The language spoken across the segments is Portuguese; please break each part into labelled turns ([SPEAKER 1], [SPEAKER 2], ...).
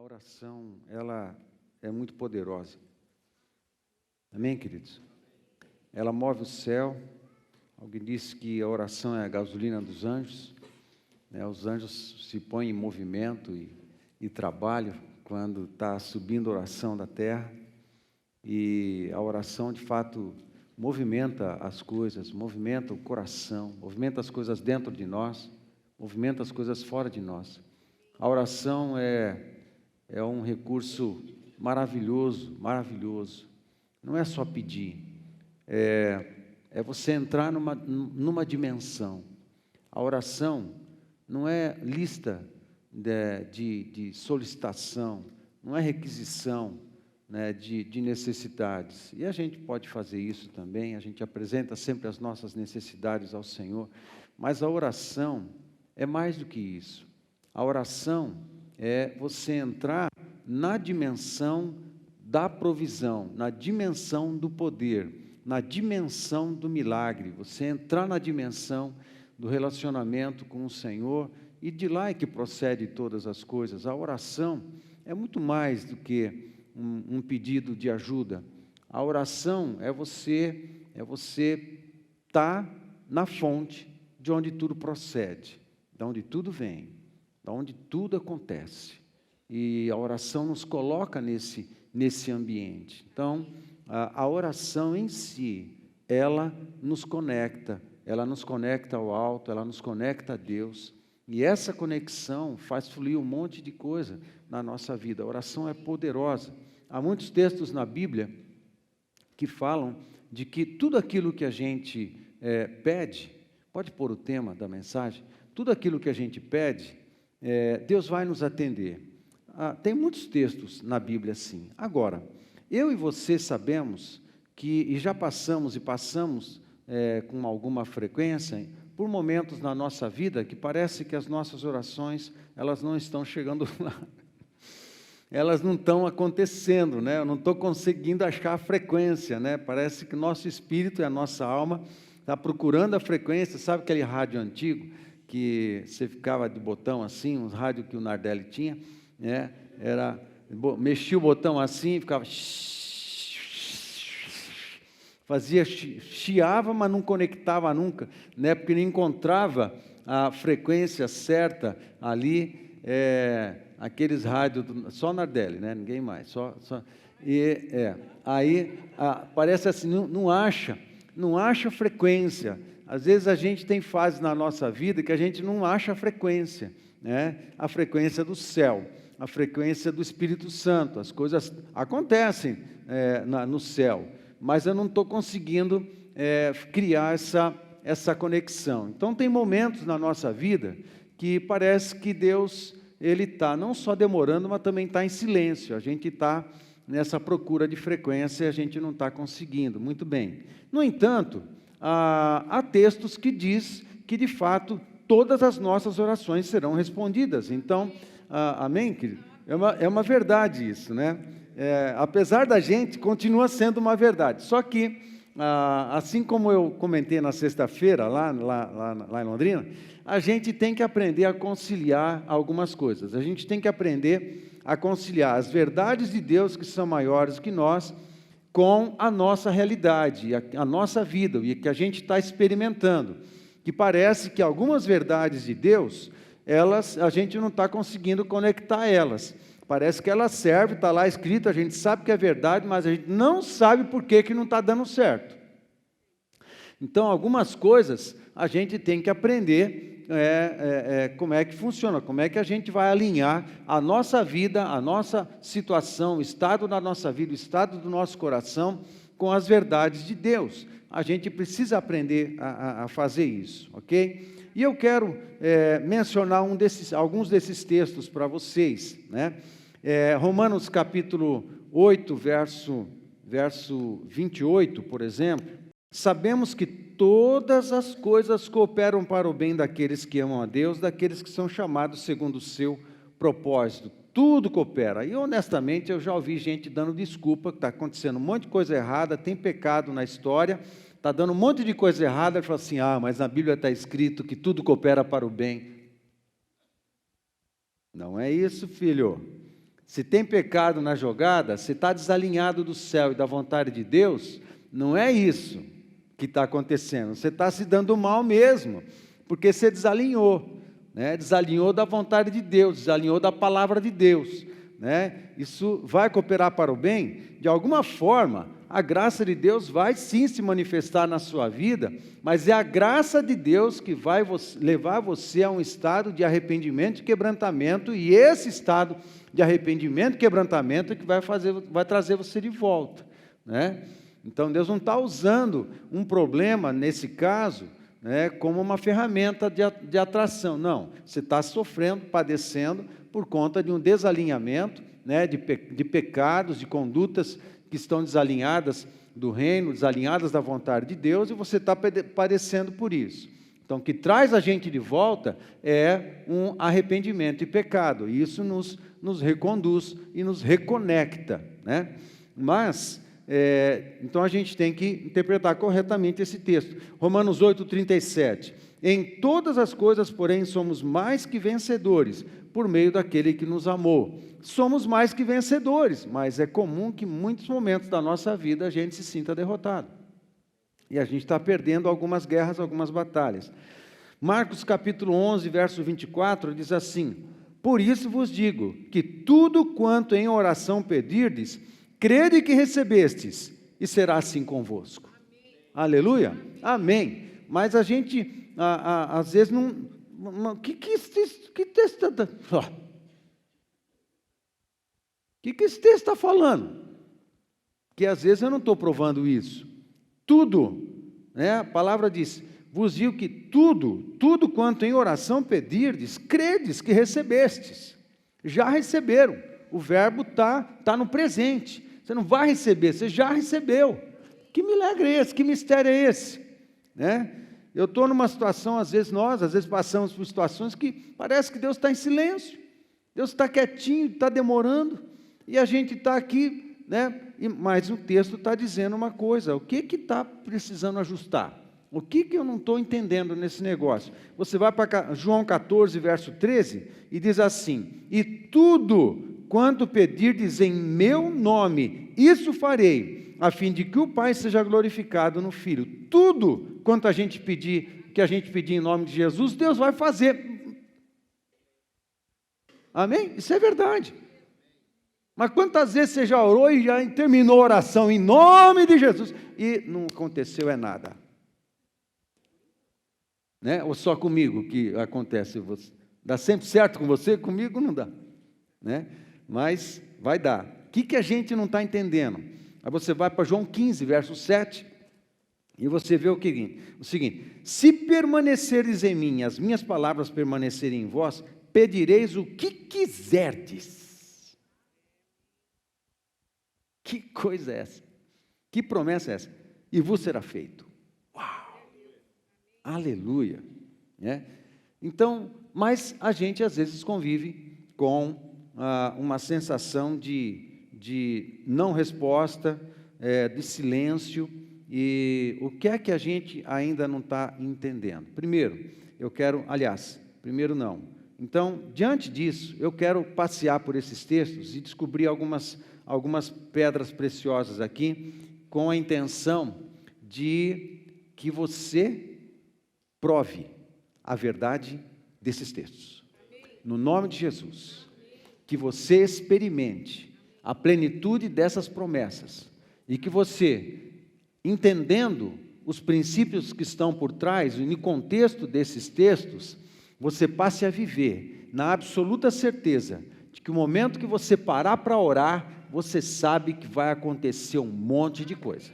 [SPEAKER 1] oração, ela é muito poderosa. Amém, queridos? Ela move o céu. Alguém disse que a oração é a gasolina dos anjos, né? Os anjos se põem em movimento e trabalham quando está subindo a oração da terra. E a oração, de fato, movimenta as coisas, movimenta o coração, movimenta as coisas dentro de nós, movimenta as coisas fora de nós. A oração é um recurso maravilhoso, maravilhoso. Não é só pedir, é você entrar numa dimensão. A oração não é lista de solicitação, não é requisição, né, de necessidades. E a gente pode fazer isso também, a gente apresenta sempre as nossas necessidades ao Senhor, mas a oração é mais do que isso. A oração é você entrar na dimensão da provisão, na dimensão do poder, na dimensão do milagre, você entrar na dimensão do relacionamento com o Senhor, e de lá é que procede todas as coisas. A oração é muito mais do que um pedido de ajuda. A oração é você estar na fonte de onde tudo procede, de onde tudo vem, de onde tudo acontece. E a oração nos coloca nesse ambiente. Então, a oração em si, ela nos conecta ao alto, ela nos conecta a Deus. E essa conexão faz fluir um monte de coisa na nossa vida. A oração é poderosa. Há muitos textos na Bíblia que falam de que tudo aquilo que a gente pede, pode pôr o tema da mensagem, tudo aquilo que a gente pede, Deus vai nos atender. Tem muitos textos na Bíblia assim. Agora, eu e você sabemos que, e já passamos com alguma frequência, por momentos na nossa vida que parece que as nossas orações, elas não estão chegando lá. Elas não estão acontecendo, né? Eu não estou conseguindo achar a frequência, né? Parece que o nosso espírito e a nossa alma está procurando a frequência. Sabe aquele rádio antigo que você ficava de botão assim, uns rádios que o Nardelli tinha, né? Mexia o botão assim e ficava... chiava, mas não conectava nunca, né? Porque não encontrava a frequência certa ali, aqueles rádios, só Nardelli, né? Ninguém mais, aí parece assim, não acha frequência. Às vezes a gente tem fases na nossa vida que a gente não acha a frequência, né? A frequência do céu, a frequência do Espírito Santo. As coisas acontecem no céu, mas eu não estou conseguindo criar essa conexão. Então, tem momentos na nossa vida que parece que Deus, Ele está não só demorando, mas também está em silêncio. A gente está nessa procura de frequência e a gente não está conseguindo. Muito bem. No entanto, há textos que diz que, de fato, todas as nossas orações serão respondidas. Então, amém, querido? É uma verdade isso, né? Apesar da gente, continua sendo uma verdade. Só que, assim como eu comentei na sexta-feira, lá em Londrina, a gente tem que aprender a conciliar algumas coisas. A gente tem que aprender a conciliar as verdades de Deus, que são maiores que nós, com a nossa realidade, a nossa vida, e que a gente está experimentando. Que parece que algumas verdades de Deus, a gente não está conseguindo conectar elas. Parece que ela serve, está lá escrito, a gente sabe que é verdade, mas a gente não sabe por que não está dando certo. Então, algumas coisas a gente tem que aprender como é que funciona, como é que a gente vai alinhar a nossa vida, a nossa situação, o estado da nossa vida, o estado do nosso coração com as verdades de Deus. A gente precisa aprender a fazer isso, ok? E eu quero mencionar alguns desses textos para vocês, né? Romanos capítulo 8, verso 28, por exemplo. Sabemos que todas as coisas cooperam para o bem daqueles que amam a Deus, daqueles que são chamados segundo o seu propósito. Tudo coopera. E honestamente eu já ouvi gente dando desculpa, que está acontecendo um monte de coisa errada, tem pecado na história, está dando um monte de coisa errada, e fala assim, mas na Bíblia está escrito que tudo coopera para o bem. Não é isso, filho. Se tem pecado na jogada, se está desalinhado do céu e da vontade de Deus, não é isso que está acontecendo. Você está se dando mal mesmo, porque você desalinhou, né? Desalinhou da vontade de Deus, desalinhou da palavra de Deus, né? Isso vai cooperar para o bem? De alguma forma, a graça de Deus vai sim se manifestar na sua vida, mas é a graça de Deus que vai levar você a um estado de arrependimento e quebrantamento, e esse estado de arrependimento e quebrantamento é que vai trazer você de volta, né? Então Deus não está usando um problema, nesse caso, né, como uma ferramenta de atração. Não, você está sofrendo, padecendo por conta de um desalinhamento, né, de pecados, de condutas que estão desalinhadas do reino, desalinhadas da vontade de Deus, e você está padecendo por isso. Então, o que traz a gente de volta é um arrependimento e pecado, e isso nos reconduz e nos reconecta, né? Mas, então a gente tem que interpretar corretamente esse texto. Romanos 8:37. Em todas as coisas, porém, somos mais que vencedores, por meio daquele que nos amou. Somos mais que vencedores, mas é comum que em muitos momentos da nossa vida a gente se sinta derrotado. E a gente está perdendo algumas guerras, algumas batalhas. Marcos capítulo 11, verso 24, diz assim: por isso vos digo, que tudo quanto em oração pedirdes, crede que recebestes, e será assim convosco. Amém. Aleluia? Amém. Mas a gente, às vezes, que texto esse texto está falando? Que às vezes eu não estou provando isso. Tudo, né? A palavra diz, vos digo que tudo quanto em oração pedirdes, credes que recebestes. Já receberam. O verbo está no presente. Você não vai receber, você já recebeu. Que milagre é esse? Que mistério é esse? Né? Eu estou numa situação, às vezes passamos por situações que parece que Deus está em silêncio. Deus está quietinho, está demorando. E a gente está aqui, né? Mas o texto está dizendo uma coisa: o que está precisando ajustar? O que eu não estou entendendo nesse negócio? Você vai para João 14, verso 13, e diz assim: e tudo quanto pedirdes em meu nome, isso farei, a fim de que o Pai seja glorificado no Filho. Tudo quanto a gente pedir, que a gente pedir em nome de Jesus, Deus vai fazer. Amém? Isso é verdade. Mas quantas vezes você já orou e já terminou a oração em nome de Jesus e não aconteceu nada? Né? Ou só comigo que acontece? Dá sempre certo com você, comigo não dá, né? Mas vai dar. O que a gente não está entendendo? Aí você vai para João 15, verso 7, e você vê o seguinte: se permaneceres em mim, as minhas palavras permanecerem em vós, pedireis o que quiserdes. Que coisa é essa? Que promessa é essa? E vos será feito. Uau! Aleluia! Né? Então, mas a gente às vezes convive com uma sensação de não resposta, de silêncio, e o que é que a gente ainda não está entendendo? Primeiro não. Então, diante disso, eu quero passear por esses textos e descobrir algumas pedras preciosas aqui, com a intenção de que você prove a verdade desses textos. No nome de Jesus. Que você experimente a plenitude dessas promessas e que você, entendendo os princípios que estão por trás, e no contexto desses textos, você passe a viver na absoluta certeza de que o momento que você parar para orar, você sabe que vai acontecer um monte de coisa.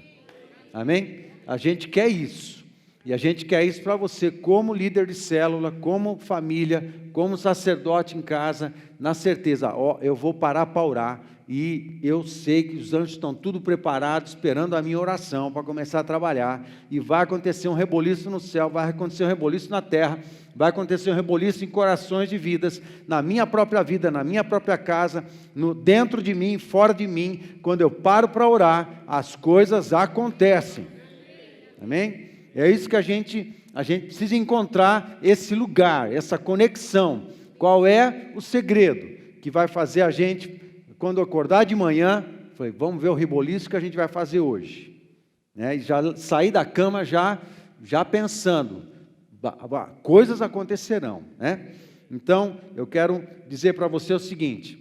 [SPEAKER 1] Amém? A gente quer isso. E a gente quer isso para você, como líder de célula, como família, como sacerdote em casa, na certeza, eu vou parar para orar, e eu sei que os anjos estão tudo preparados, esperando a minha oração para começar a trabalhar, e vai acontecer um reboliço no céu, vai acontecer um reboliço na terra, vai acontecer um reboliço em corações de vidas, na minha própria vida, na minha própria casa, dentro de mim, fora de mim. Quando eu paro para orar, as coisas acontecem. Amém? É isso que a gente precisa encontrar, esse lugar, essa conexão. Qual é o segredo que vai fazer a gente quando acordar de manhã, falei, vamos ver o reboliço que a gente vai fazer hoje. Né? E já saí da cama já pensando, coisas acontecerão. Né? Então, eu quero dizer para você o seguinte,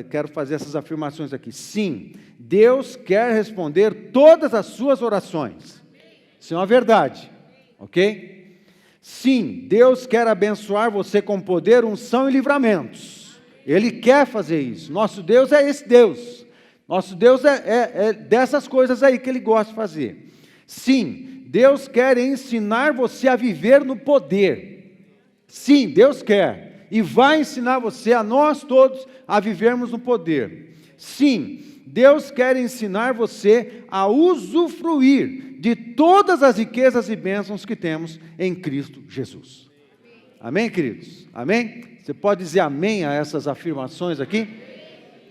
[SPEAKER 1] quero fazer essas afirmações aqui. Sim, Deus quer responder todas as suas orações. Isso é uma verdade, ok? Sim, Deus quer abençoar você com poder, unção e livramentos. Ele quer fazer isso. Nosso Deus é esse Deus. Nosso Deus é dessas coisas aí que Ele gosta de fazer. Sim, Deus quer ensinar você a viver no poder. Sim, Deus quer. E vai ensinar você, a nós todos, a vivermos no poder. Sim, Deus quer ensinar você a usufruir de todas as riquezas e bênçãos que temos em Cristo Jesus. Amém, queridos? Amém? Você pode dizer amém a essas afirmações aqui?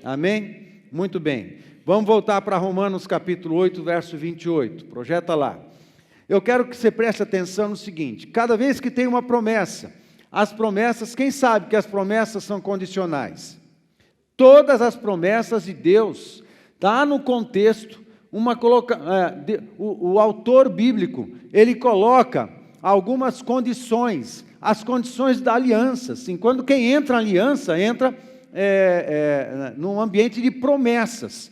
[SPEAKER 1] Amém? Muito bem. Vamos voltar para Romanos capítulo 8, verso 28. Projeta lá. Eu quero que você preste atenção no seguinte: cada vez que tem uma promessa, as promessas, quem sabe que as promessas são condicionais? Todas as promessas de Deus, está no contexto, o autor bíblico, ele coloca algumas condições, as condições da aliança. Assim, quando quem entra na aliança, entra num ambiente de promessas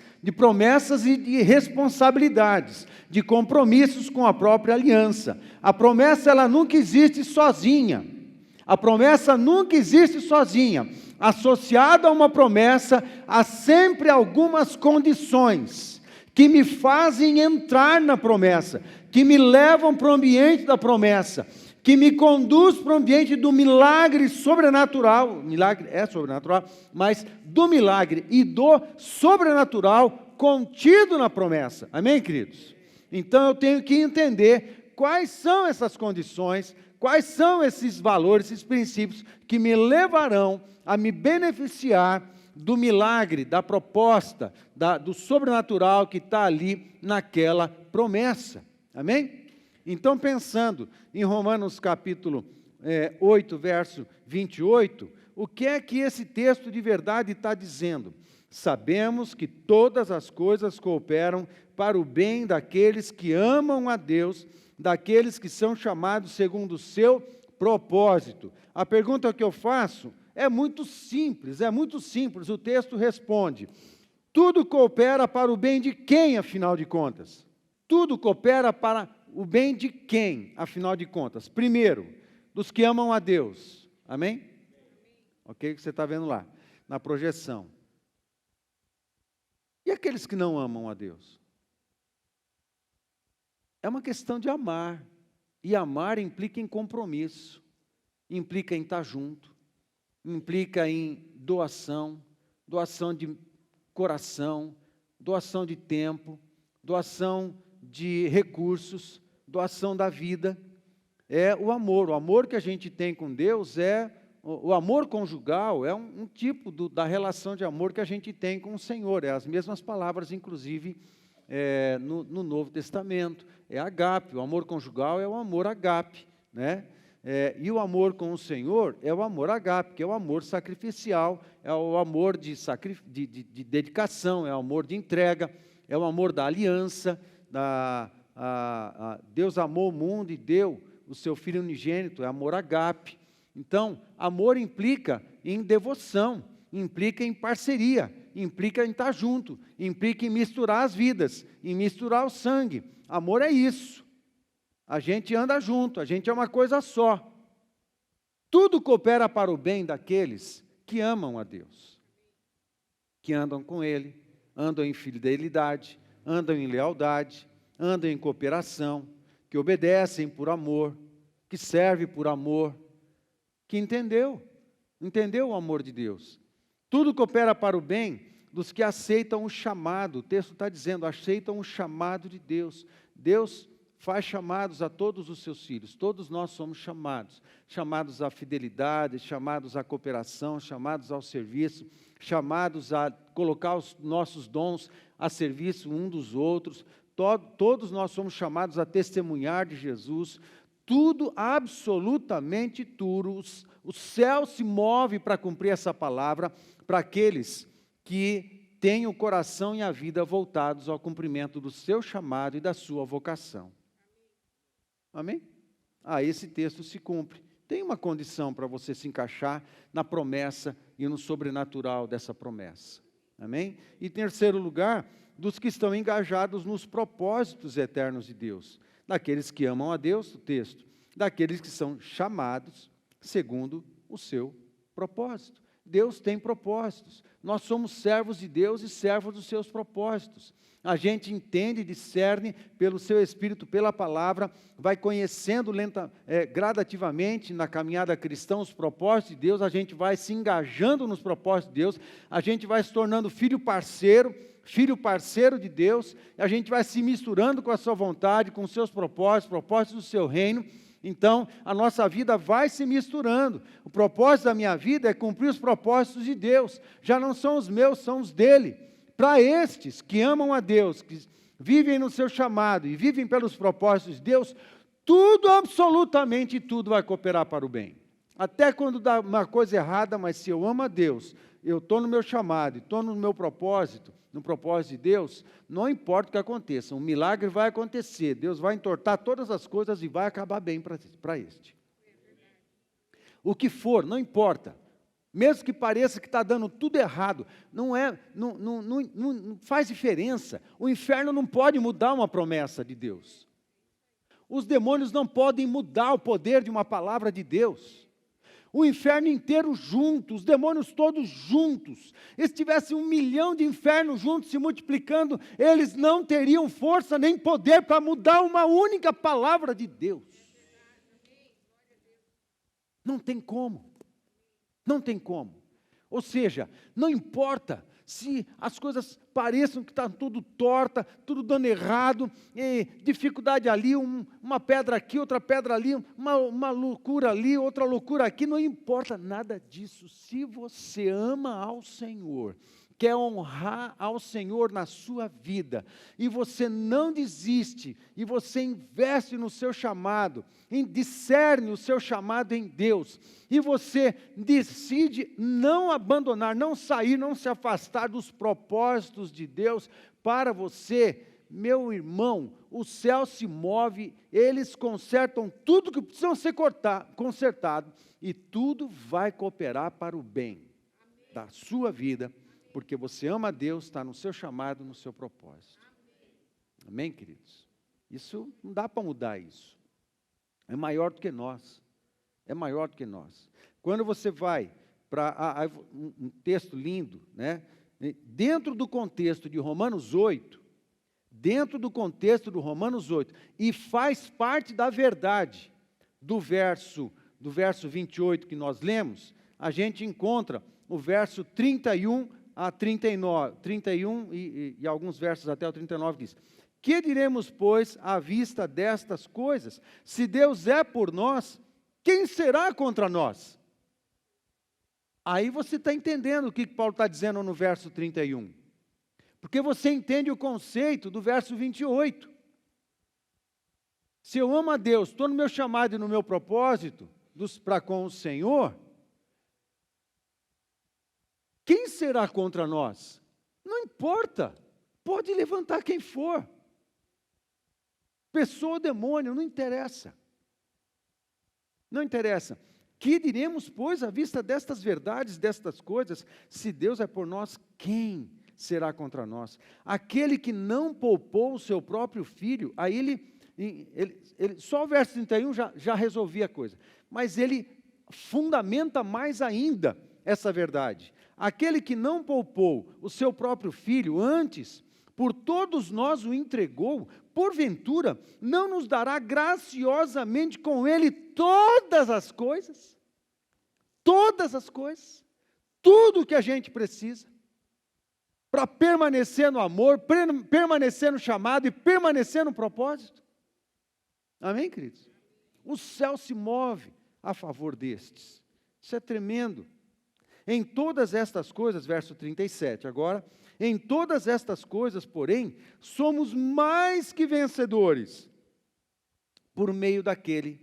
[SPEAKER 1] e de responsabilidades, de compromissos com a própria aliança. A promessa, ela nunca existe sozinha. A promessa nunca existe sozinha. Associada a uma promessa, há sempre algumas condições que me fazem entrar na promessa, que me levam para o ambiente da promessa, que me conduz para o ambiente do milagre sobrenatural. O milagre é sobrenatural, mas do milagre e do sobrenatural contido na promessa. Amém, queridos? Então eu tenho que entender quais são essas condições, quais são esses valores, esses princípios que me levarão a me beneficiar do milagre, da proposta, do sobrenatural que está ali naquela promessa. Amém? Então, pensando em Romanos capítulo 8, verso 28, o que é que esse texto de verdade está dizendo? Sabemos que todas as coisas cooperam para o bem daqueles que amam a Deus, daqueles que são chamados segundo o seu propósito. A pergunta que eu faço é muito simples, o texto responde: tudo coopera para o bem de quem, afinal de contas? Tudo coopera para o bem de quem, afinal de contas? Primeiro, dos que amam a Deus. Amém? Ok? Você está vendo lá, na projeção. E aqueles que não amam a Deus? É uma questão de amar. E amar implica em compromisso, implica em estar junto, implica em doação de coração, doação de tempo, doação de recursos, doação da vida. É o amor que a gente tem com Deus o amor conjugal é um tipo da relação de amor que a gente tem com o Senhor, as mesmas palavras, inclusive, no Novo Testamento, é agape, o amor conjugal é o amor agape, né? E o amor com o Senhor é o amor agape, que é o amor sacrificial, é o amor de dedicação, é o amor de entrega, é o amor da aliança, Deus amou o mundo e deu o seu Filho unigênito, é amor agape. Então, amor implica em devoção, implica em parceria, implica em estar junto, implica em misturar as vidas, em misturar o sangue. Amor é isso. A gente anda junto, a gente é uma coisa só. Tudo coopera para o bem daqueles que amam a Deus, que andam com Ele, andam em fidelidade, andam em lealdade, andam em cooperação, que obedecem por amor, que servem por amor, que entendeu o amor de Deus. Tudo coopera para o bem dos que aceitam o chamado. O texto está dizendo, aceitam o chamado de Deus. Deus faz chamados a todos os seus filhos, todos nós somos chamados à fidelidade, chamados à cooperação, chamados ao serviço, chamados a colocar os nossos dons a serviço um dos outros. Todos nós somos chamados a testemunhar de Jesus. Tudo, absolutamente tudo, O céu se move para cumprir essa palavra para aqueles que têm o coração e a vida voltados ao cumprimento do seu chamado e da sua vocação. Amém? Esse texto se cumpre. Tem uma condição para você se encaixar na promessa e no sobrenatural dessa promessa. Amém? E em terceiro lugar, dos que estão engajados nos propósitos eternos de Deus. Daqueles que amam a Deus, o texto. Daqueles que são chamados segundo o seu propósito. Deus tem propósitos. Nós somos servos de Deus e servos dos seus propósitos. A gente entende, discerne pelo seu Espírito, pela palavra, vai conhecendo gradativamente na caminhada cristã os propósitos de Deus, a gente vai se engajando nos propósitos de Deus, a gente vai se tornando filho parceiro de Deus, a gente vai se misturando com a sua vontade, com os seus propósitos do seu reino. Então, a nossa vida vai se misturando. O propósito da minha vida é cumprir os propósitos de Deus. Já não são os meus, são os dele. Para estes que amam a Deus, que vivem no seu chamado e vivem pelos propósitos de Deus, tudo, absolutamente tudo vai cooperar para o bem. Até quando dá uma coisa errada, mas se eu amo a Deus, eu estou no meu chamado, estou no meu propósito, no propósito de Deus, não importa o que aconteça, um milagre vai acontecer, Deus vai entortar todas as coisas e vai acabar bem para este. O que for, não importa, mesmo que pareça que está dando tudo errado, não faz diferença, o inferno não pode mudar uma promessa de Deus, os demônios não podem mudar o poder de uma palavra de Deus. O inferno inteiro junto, os demônios todos juntos. E se tivesse 1 milhão de infernos juntos se multiplicando, eles não teriam força nem poder para mudar uma única palavra de Deus. Não tem como. Não tem como. Ou seja, não importa se as coisas pareçam que está tudo torta, tudo dando errado, dificuldade ali, uma pedra aqui, outra pedra ali, uma loucura ali, outra loucura aqui, não importa nada disso. Se você ama ao Senhor, quer honrar ao Senhor na sua vida, e você não desiste, e você investe no seu chamado, discerne o seu chamado em Deus, e você decide não abandonar, não sair, não se afastar dos propósitos de Deus para você, meu irmão, o céu se move, eles consertam tudo que precisa ser consertado, e tudo vai cooperar para o bem da sua vida, porque você ama a Deus, está no seu chamado, no seu propósito. Amém, queridos? Isso, não dá para mudar isso. É maior do que nós. É maior do que nós. Quando você vai para um texto lindo, né? Dentro do contexto de Romanos 8, e faz parte da verdade do verso 28 que nós lemos, a gente encontra o verso 31 a 39, 31 e alguns versos até o 39 diz: que diremos, pois, à vista destas coisas? Se Deus é por nós, quem será contra nós? Aí você está entendendo o que Paulo está dizendo no verso 31. Porque você entende o conceito do verso 28. Se eu amo a Deus, estou no meu chamado e no meu propósito para com o Senhor, quem será contra nós? Não importa, pode levantar quem for. Pessoa ou demônio, não interessa. Não interessa. Que diremos, pois, à vista destas verdades, destas coisas? Se Deus é por nós, quem será contra nós? Aquele que não poupou o seu próprio filho, aí ele só o verso 31 já resolvia a coisa. Mas ele fundamenta mais ainda essa verdade. Aquele que não poupou o seu próprio filho, antes, por todos nós o entregou, porventura, não nos dará graciosamente com ele todas as coisas? Todas as coisas, tudo o que a gente precisa, para permanecer no amor, permanecer no chamado e permanecer no propósito. Amém, queridos? O céu se move a favor destes. Isso é tremendo. Em todas estas coisas, verso 37, agora, em todas estas coisas, porém, somos mais que vencedores, por meio daquele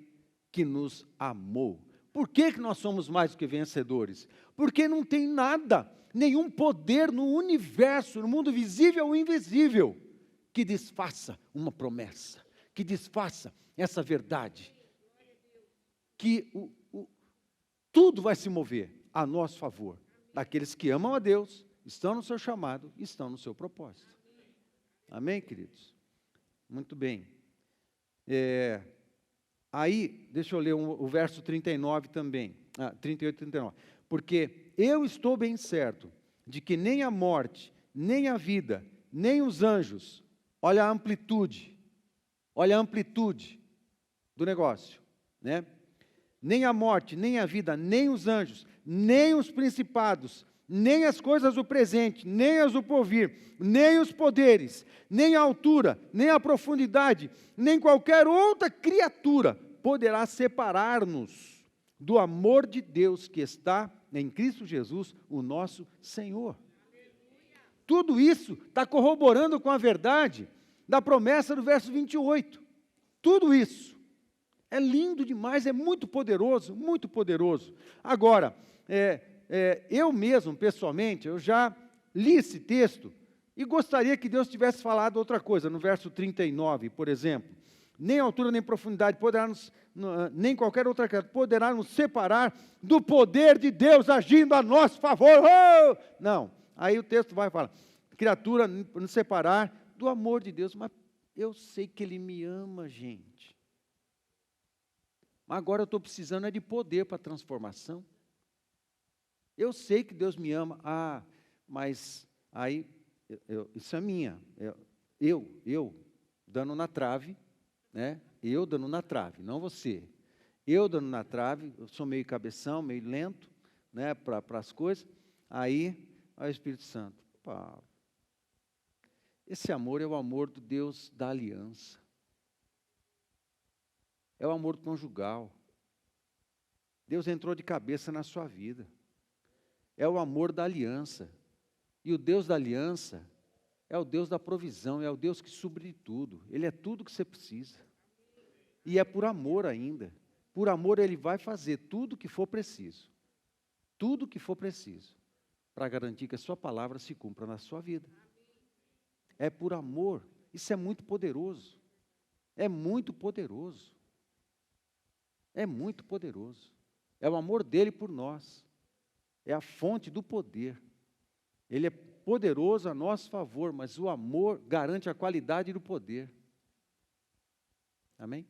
[SPEAKER 1] que nos amou. Por que nós somos mais do que vencedores? Porque não tem nada, nenhum poder no universo, no mundo visível ou invisível, que desfaça uma promessa, que desfaça essa verdade. Que tudo vai se mover a nosso favor. Daqueles que amam a Deus, estão no seu chamado, estão no seu propósito. Amém, queridos? Muito bem. Aí, deixa eu ler o verso 39 também, 38 e 39. Porque eu estou bem certo de que nem a morte, nem a vida, nem os anjos, olha a amplitude do negócio, né? Nem a morte, nem a vida, nem os anjos, nem os principados, nem as coisas do presente, nem as do porvir, nem os poderes, nem a altura, nem a profundidade, nem qualquer outra criatura poderá separar-nos do amor de Deus que está em Cristo Jesus, o nosso Senhor. Tudo isso está corroborando com a verdade da promessa do verso 28. Tudo isso. É lindo demais, é muito poderoso, muito poderoso. Agora, eu mesmo, pessoalmente, eu já li esse texto e gostaria que Deus tivesse falado outra coisa. No verso 39, por exemplo, nem altura nem profundidade poderá nem qualquer outra criatura poderá nos separar do poder de Deus agindo a nosso favor. Oh! Não, aí o texto vai falar, criatura nos separar do amor de Deus, mas eu sei que Ele me ama, gente. Mas agora eu estou precisando de poder para a transformação. Eu sei que Deus me ama. Mas aí, isso é minha. Eu dando na trave, né? Eu dando na trave, não você. Eu dando na trave, eu sou meio cabeção, meio lento, né, para as coisas. Aí, o Espírito Santo. Pá, esse amor é o amor do Deus da aliança. É o amor conjugal. Deus entrou de cabeça na sua vida. É o amor da aliança. E o Deus da aliança é o Deus da provisão, é o Deus que supre tudo. Ele é tudo que você precisa. E é por amor ainda. Por amor Ele vai fazer tudo o que for preciso. Tudo o que for preciso. Para garantir que a sua palavra se cumpra na sua vida. É por amor. Isso é muito poderoso. É muito poderoso. É muito poderoso. É o amor dele por nós. É a fonte do poder. Ele é poderoso a nosso favor, mas o amor garante a qualidade do poder. Amém?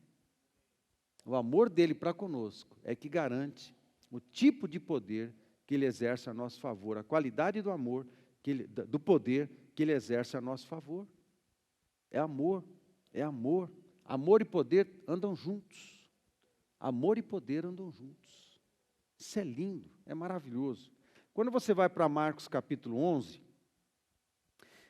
[SPEAKER 1] O amor dele para conosco é que garante o tipo de poder que ele exerce a nosso favor, a qualidade do amor, do poder que ele exerce a nosso favor. É amor, é amor. Amor e poder andam juntos. Amor e poder andam juntos. Isso é lindo, é maravilhoso. Quando você vai para Marcos capítulo 11,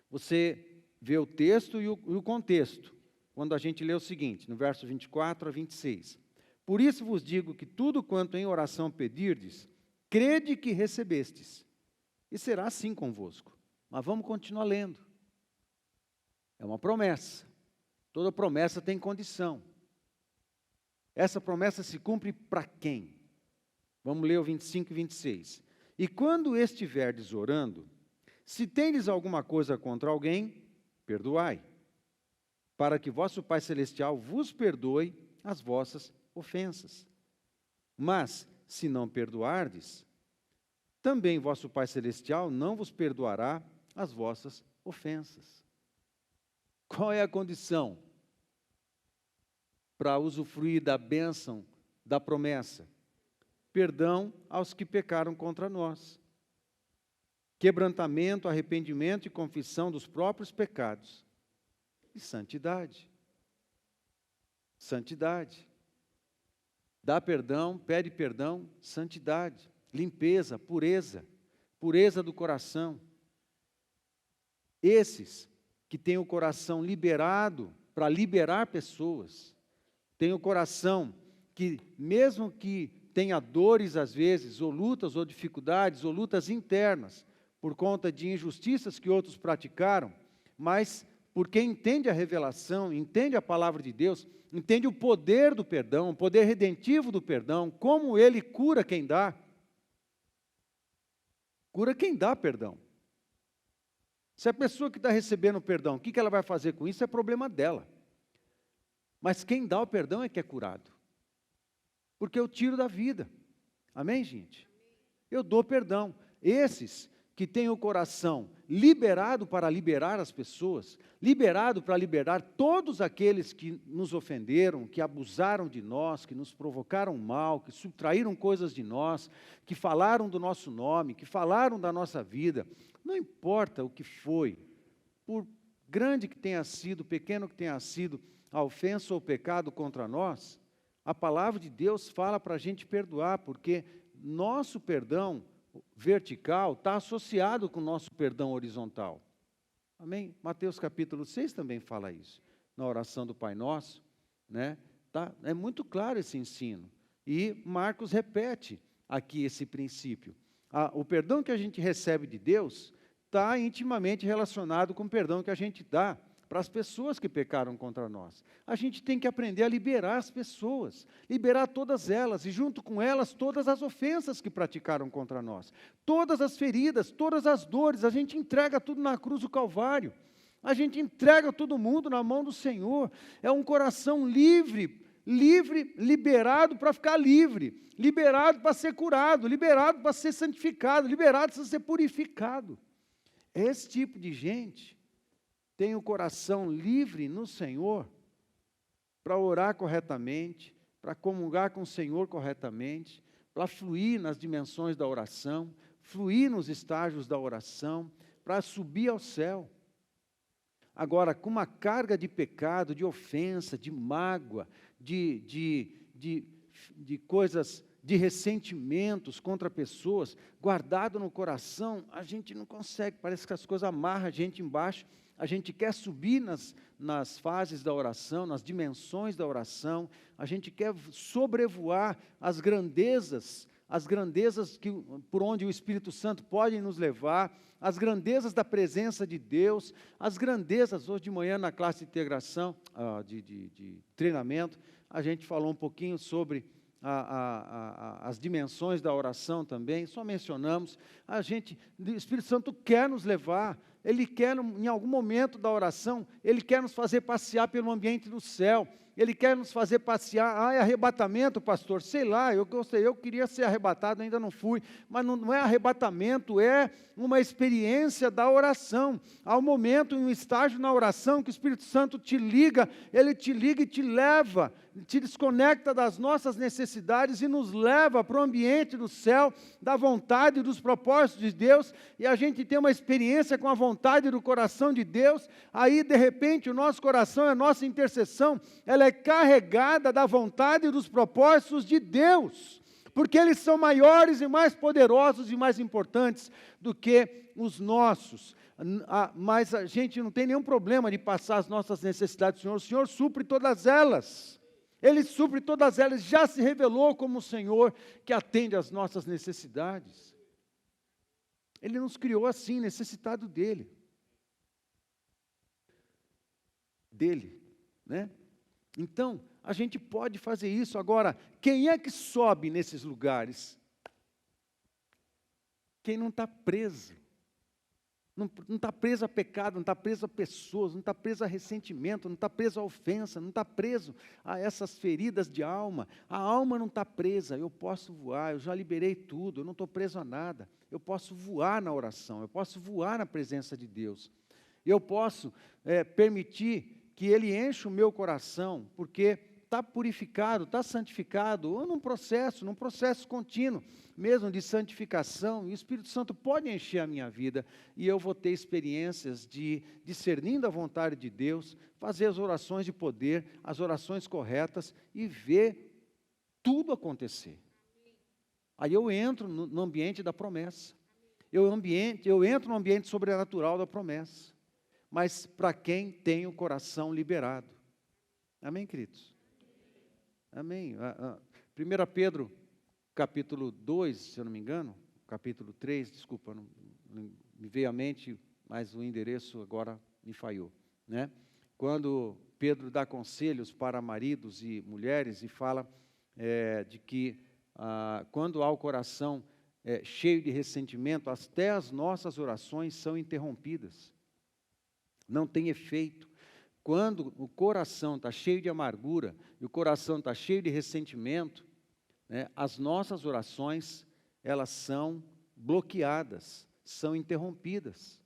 [SPEAKER 1] você vê o texto e o contexto. Quando a gente lê o seguinte, no verso 24 a 26. Por isso vos digo que tudo quanto em oração pedirdes, crede que recebestes, e será assim convosco. Mas vamos continuar lendo. É uma promessa. Toda promessa tem condição. Essa promessa se cumpre para quem? Vamos ler o 25 e 26. E quando estiverdes orando, se tendes alguma coisa contra alguém, perdoai, para que vosso Pai Celestial vos perdoe as vossas ofensas. Mas, se não perdoardes, também vosso Pai Celestial não vos perdoará as vossas ofensas. Qual é a condição para usufruir da bênção da promessa? Perdão aos que pecaram contra nós. Quebrantamento, arrependimento e confissão dos próprios pecados. E santidade. Santidade. Dá perdão, pede perdão, santidade. Limpeza, pureza. Pureza do coração. Esses que têm o coração liberado para liberar pessoas, têm o coração que, mesmo que tenha dores às vezes, ou dificuldades, ou lutas internas, por conta de injustiças que outros praticaram, mas porque entende a revelação, entende a palavra de Deus, entende o poder do perdão, o poder redentivo do perdão, como ele cura quem dá. Cura quem dá perdão. Se a pessoa que está recebendo perdão, o que ela vai fazer com isso é problema dela. Mas quem dá o perdão é que é curado. Porque eu tiro da vida. Amém, gente? Eu dou perdão. Esses que têm o coração liberado para liberar as pessoas, liberado para liberar todos aqueles que nos ofenderam, que abusaram de nós, que nos provocaram mal, que subtraíram coisas de nós, que falaram do nosso nome, que falaram da nossa vida. Não importa o que foi, por grande que tenha sido, pequeno que tenha sido a ofensa ou o pecado contra nós, a palavra de Deus fala para a gente perdoar, porque nosso perdão vertical está associado com o nosso perdão horizontal. Amém? Mateus capítulo 6 também fala isso, na oração do Pai Nosso, né? É muito claro esse ensino. E Marcos repete aqui esse princípio. O perdão que a gente recebe de Deus está intimamente relacionado com o perdão que a gente dá para as pessoas que pecaram contra nós. A gente tem que aprender a liberar as pessoas, liberar todas elas, e junto com elas todas as ofensas que praticaram contra nós. Todas as feridas, todas as dores, a gente entrega tudo na cruz do Calvário. A gente entrega todo mundo na mão do Senhor. É um coração livre, liberado para ficar livre, liberado para ser curado, liberado para ser santificado, liberado para ser purificado. Esse tipo de gente tem o coração livre no Senhor para orar corretamente, para comungar com o Senhor corretamente, para fluir nas dimensões da oração, fluir nos estágios da oração, para subir ao céu. Agora, com uma carga de pecado, de ofensa, de mágoa, de coisas, de ressentimentos contra pessoas, guardado no coração, a gente não consegue, parece que as coisas amarram a gente embaixo. A gente quer subir nas fases da oração, nas dimensões da oração, a gente quer sobrevoar as grandezas por onde o Espírito Santo pode nos levar, as grandezas da presença de Deus, as grandezas, hoje de manhã na classe de integração, de treinamento, a gente falou um pouquinho sobre as dimensões da oração também, só mencionamos, o Espírito Santo quer nos levar, Ele quer, em algum momento da oração, Ele quer nos fazer passear pelo ambiente do céu, Ele quer nos fazer passear, é arrebatamento, pastor, sei lá, eu queria ser arrebatado, ainda não fui, mas não é arrebatamento, é uma experiência da oração. Há um momento, um estágio na oração que o Espírito Santo te liga, Ele te liga e te leva, te desconecta das nossas necessidades e nos leva para o ambiente do céu, da vontade e dos propósitos de Deus, e a gente tem uma experiência com a vontade do coração de Deus, aí de repente o nosso coração, a nossa intercessão, ela é carregada da vontade e dos propósitos de Deus, porque eles são maiores e mais poderosos e mais importantes do que os nossos. Mas a gente não tem nenhum problema de passar as nossas necessidades, o Senhor supre todas elas. Ele supre todas elas, já se revelou como o Senhor que atende às nossas necessidades. Ele nos criou assim, necessitado dEle. Né? Então, a gente pode fazer isso. Agora, quem é que sobe nesses lugares? Quem não está preso. Não está preso a pecado, não está preso a pessoas, não está preso a ressentimento, não está preso a ofensa, não está preso a essas feridas de alma. A alma não está presa, eu posso voar, eu já liberei tudo, eu não estou preso a nada. Eu posso voar na oração, eu posso voar na presença de Deus. Eu posso permitir que Ele encha o meu coração, porque está purificado, está santificado, ou num processo contínuo, mesmo de santificação, e o Espírito Santo pode encher a minha vida, e eu vou ter experiências de, discernindo a vontade de Deus, fazer as orações de poder, as orações corretas, e ver tudo acontecer. Aí eu entro no ambiente da promessa, eu entro no ambiente sobrenatural da promessa, mas para quem tem o coração liberado. Amém, queridos? Amém. 1 Pedro, capítulo 2, se eu não me engano, capítulo 3, desculpa, não me veio à mente, mas o endereço agora me falhou. né? Quando Pedro dá conselhos para maridos e mulheres e fala de que quando há o coração cheio de ressentimento, até as nossas orações são interrompidas, não tem efeito. Quando o coração está cheio de amargura e o coração está cheio de ressentimento, né, as nossas orações, elas são bloqueadas, são interrompidas.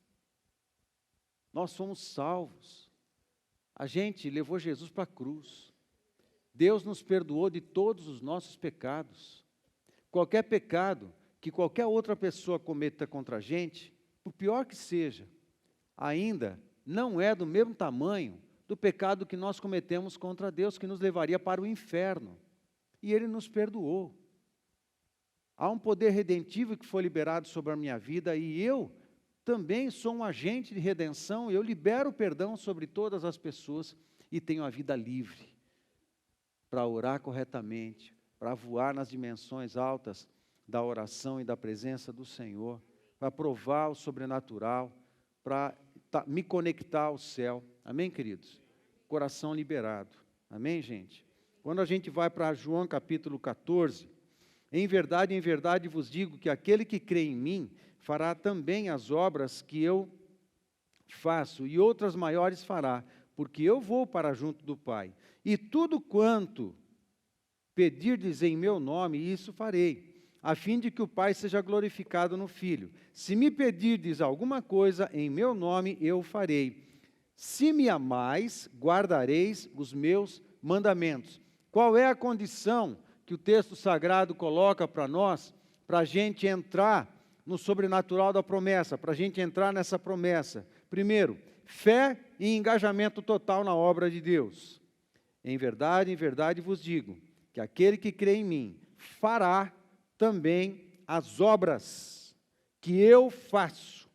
[SPEAKER 1] Nós somos salvos. A gente levou Jesus para a cruz. Deus nos perdoou de todos os nossos pecados. Qualquer pecado que qualquer outra pessoa cometa contra a gente, por pior que seja, ainda não é do mesmo tamanho do pecado que nós cometemos contra Deus, que nos levaria para o inferno. E Ele nos perdoou. Há um poder redentivo que foi liberado sobre a minha vida e eu também sou um agente de redenção. Eu libero o perdão sobre todas as pessoas e tenho a vida livre para orar corretamente, para voar nas dimensões altas da oração e da presença do Senhor, para provar o sobrenatural, para me conectar ao céu. Amém, queridos? Coração liberado. Amém, gente? Quando a gente vai para João capítulo 14, em verdade vos digo que aquele que crê em mim fará também as obras que eu faço, e outras maiores fará, porque eu vou para junto do Pai. E tudo quanto pedirdes em meu nome, isso farei, a fim de que o Pai seja glorificado no Filho. Se me pedirdes alguma coisa em meu nome, eu farei. Se me amais, guardareis os meus mandamentos. Qual é a condição que o texto sagrado coloca para nós, para a gente entrar no sobrenatural da promessa, para a gente entrar nessa promessa? Primeiro, fé e engajamento total na obra de Deus. Em verdade vos digo, que aquele que crê em mim fará também as obras que eu faço,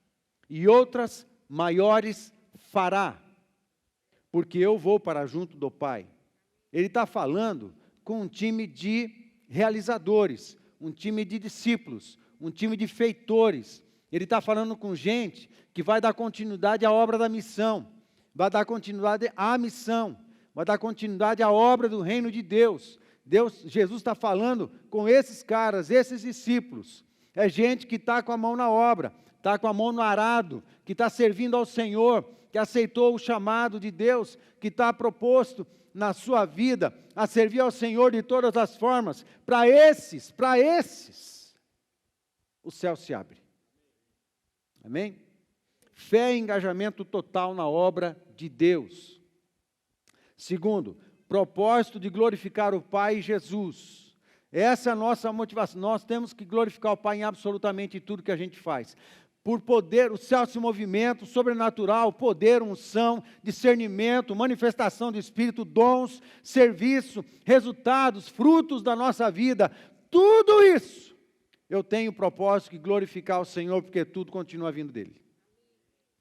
[SPEAKER 1] e outras maiores fará, porque eu vou para junto do Pai. Ele está falando com um time de realizadores, um time de discípulos, um time de feitores. Ele está falando com gente que vai dar continuidade à obra da missão, vai dar continuidade à missão, vai dar continuidade à obra do reino de Deus. Jesus está falando com esses caras, esses discípulos. É gente que está com a mão na obra, está com a mão no arado, que está servindo ao Senhor, que aceitou o chamado de Deus, que está proposto na sua vida a servir ao Senhor de todas as formas. Para esses, o céu se abre. Amém? Fé e engajamento total na obra de Deus. Segundo, propósito de glorificar o Pai e Jesus. Essa é a nossa motivação. Nós temos que glorificar o Pai em absolutamente tudo que a gente faz. Por poder, o céu se movimenta, sobrenatural, poder, unção, discernimento, manifestação do Espírito, dons, serviço, resultados, frutos da nossa vida. Tudo isso, eu tenho o propósito de glorificar o Senhor, porque tudo continua vindo dEle.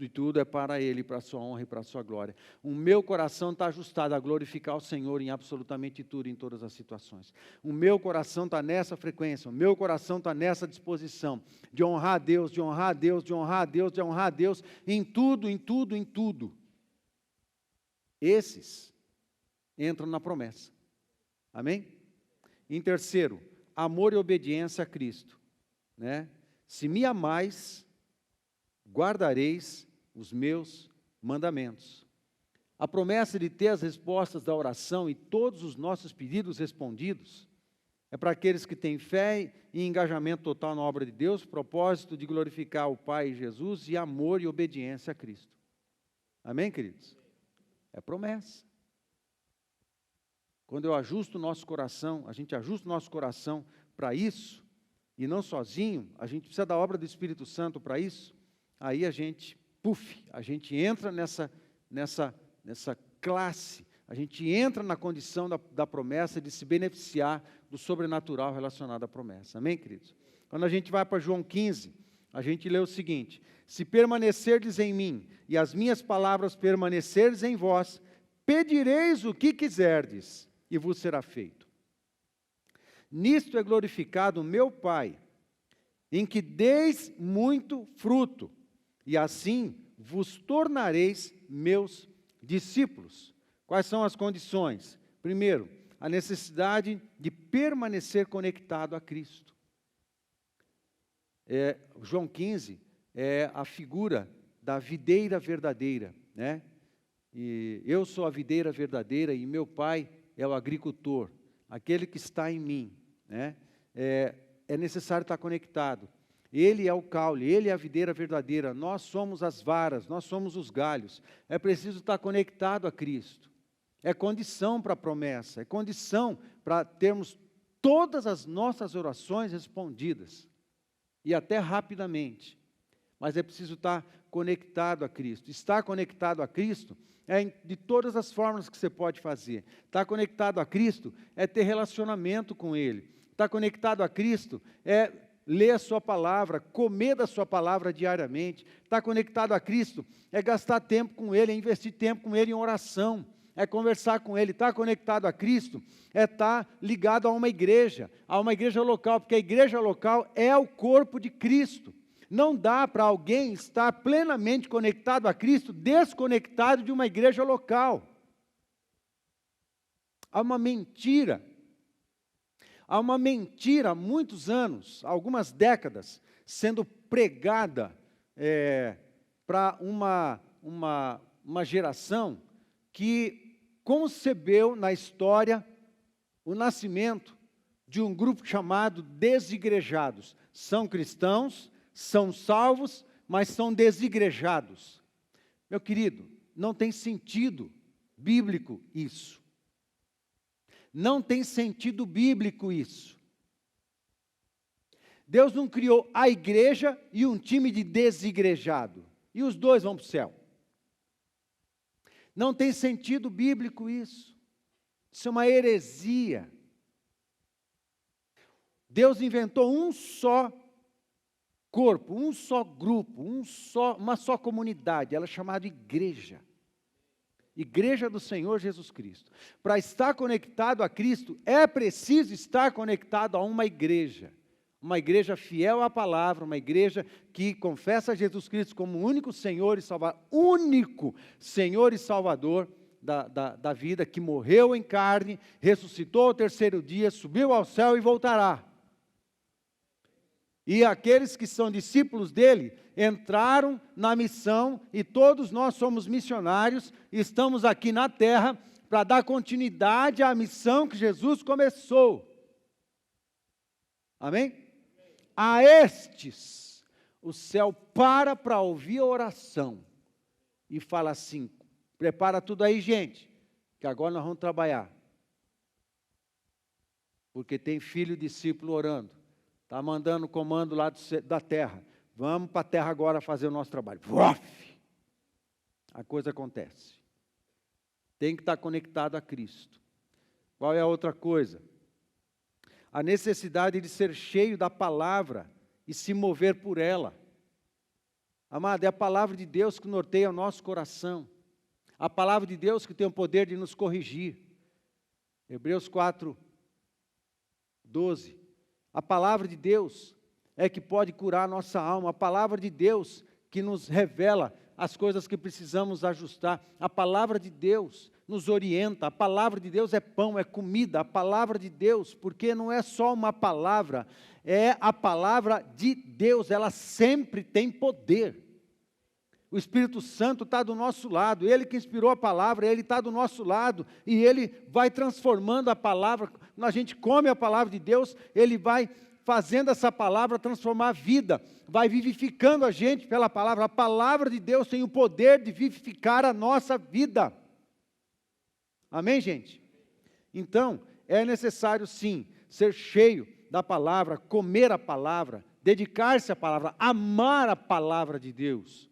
[SPEAKER 1] E tudo é para Ele, para a sua honra e para a sua glória. O meu coração está ajustado a glorificar o Senhor em absolutamente tudo, em todas as situações. O meu coração está nessa frequência, o meu coração está nessa disposição de honrar a Deus, de honrar a Deus, de honrar a Deus, de honrar a Deus, em tudo, em tudo, em tudo. Esses entram na promessa. Amém? Em terceiro, amor e obediência a Cristo. Né? Se me amais, guardareis os meus mandamentos. A promessa de ter as respostas da oração e todos os nossos pedidos respondidos é para aqueles que têm fé e engajamento total na obra de Deus, propósito de glorificar o Pai e Jesus e amor e obediência a Cristo. Amém, queridos? É promessa. Quando eu ajusto o nosso coração, a gente ajusta o nosso coração para isso, e não sozinho, a gente precisa da obra do Espírito Santo para isso, aí a gente entra nessa classe, a gente entra na condição da promessa de se beneficiar do sobrenatural relacionado à promessa. Amém, queridos? Quando a gente vai para João 15, a gente lê o seguinte: se permanecerdes em mim e as minhas palavras permanecerdes em vós, pedireis o que quiserdes e vos será feito. Nisto é glorificado o meu Pai, em que deis muito fruto, e assim vos tornareis meus discípulos. Quais são as condições? Primeiro, a necessidade de permanecer conectado a Cristo. João 15 é a figura da videira verdadeira, né? E eu sou a videira verdadeira e meu Pai é o agricultor, aquele que está em mim, né? É necessário estar conectado. Ele é o caule, Ele é a videira verdadeira, nós somos as varas, nós somos os galhos. É preciso estar conectado a Cristo. É condição para a promessa, é condição para termos todas as nossas orações respondidas. E até rapidamente. Mas é preciso estar conectado a Cristo. Estar conectado a Cristo é de todas as formas que você pode fazer. Estar conectado a Cristo é ter relacionamento com Ele. Estar conectado a Cristo é ler a sua palavra, comer da sua palavra diariamente. Estar conectado a Cristo é gastar tempo com Ele, é investir tempo com Ele em oração, é conversar com Ele. Estar conectado a Cristo é estar ligado a uma igreja local, porque a igreja local é o corpo de Cristo. Não dá para alguém estar plenamente conectado a Cristo, desconectado de uma igreja local. Há uma mentira há muitos anos, algumas décadas, sendo pregada para uma geração que concebeu na história o nascimento de um grupo chamado desigrejados. São cristãos, são salvos, mas são desigrejados. Meu querido, não tem sentido bíblico isso. Não tem sentido bíblico isso. Deus não criou a igreja e um time de desigrejado. E os dois vão para o céu. Não tem sentido bíblico isso. Isso é uma heresia. Deus inventou um só corpo, um só grupo, uma só comunidade. Ela é chamada igreja. Igreja do Senhor Jesus Cristo. Para estar conectado a Cristo, é preciso estar conectado a uma igreja fiel à palavra, uma igreja que confessa Jesus Cristo como único Senhor e Salvador, único Senhor e Salvador da vida, que morreu em carne, ressuscitou ao terceiro dia, subiu ao céu e voltará. E aqueles que são discípulos dele entraram na missão, e todos nós somos missionários, e estamos aqui na terra para dar continuidade à missão que Jesus começou. Amém? A estes, o céu para ouvir a oração e fala assim: prepara tudo aí, gente, que agora nós vamos trabalhar. Porque tem filho discípulo orando. Está mandando comando lá da terra. Vamos para a terra agora fazer o nosso trabalho. A coisa acontece. Tem que estar conectado a Cristo. Qual é a outra coisa? A necessidade de ser cheio da palavra e se mover por ela. Amado, é a palavra de Deus que norteia o nosso coração. A palavra de Deus que tem o poder de nos corrigir. Hebreus 4:12. A palavra de Deus é que pode curar a nossa alma. A palavra de Deus que nos revela as coisas que precisamos ajustar. A palavra de Deus nos orienta. A palavra de Deus é pão, é comida. A palavra de Deus, porque não é só uma palavra, é a palavra de Deus. Ela sempre tem poder. O Espírito Santo está do nosso lado. Ele que inspirou a palavra, Ele está do nosso lado. E Ele vai transformando a palavra. Quando a gente come a palavra de Deus, Ele vai fazendo essa palavra transformar a vida. Vai vivificando a gente pela palavra. A palavra de Deus tem o poder de vivificar a nossa vida. Amém, gente? Então, é necessário sim, ser cheio da palavra, comer a palavra, dedicar-se à palavra, amar a palavra de Deus.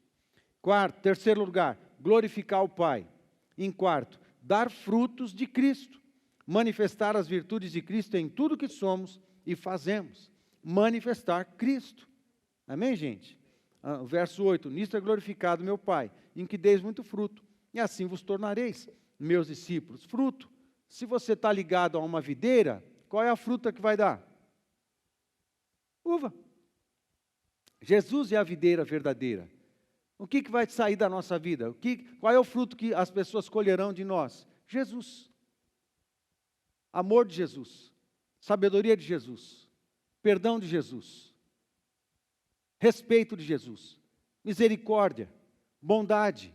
[SPEAKER 1] Terceiro lugar, glorificar o Pai. Em quarto, dar frutos de Cristo. Manifestar as virtudes de Cristo em tudo que somos e fazemos. Manifestar Cristo. Amém, gente? O verso 8, nisto é glorificado meu Pai, em que deis muito fruto, e assim vos tornareis meus discípulos. Fruto. Se você está ligado a uma videira, qual é a fruta que vai dar? Uva. Jesus é a videira verdadeira. O que vai sair da nossa vida? Qual é o fruto que as pessoas colherão de nós? Jesus. Amor de Jesus. Sabedoria de Jesus. Perdão de Jesus. Respeito de Jesus. Misericórdia. Bondade.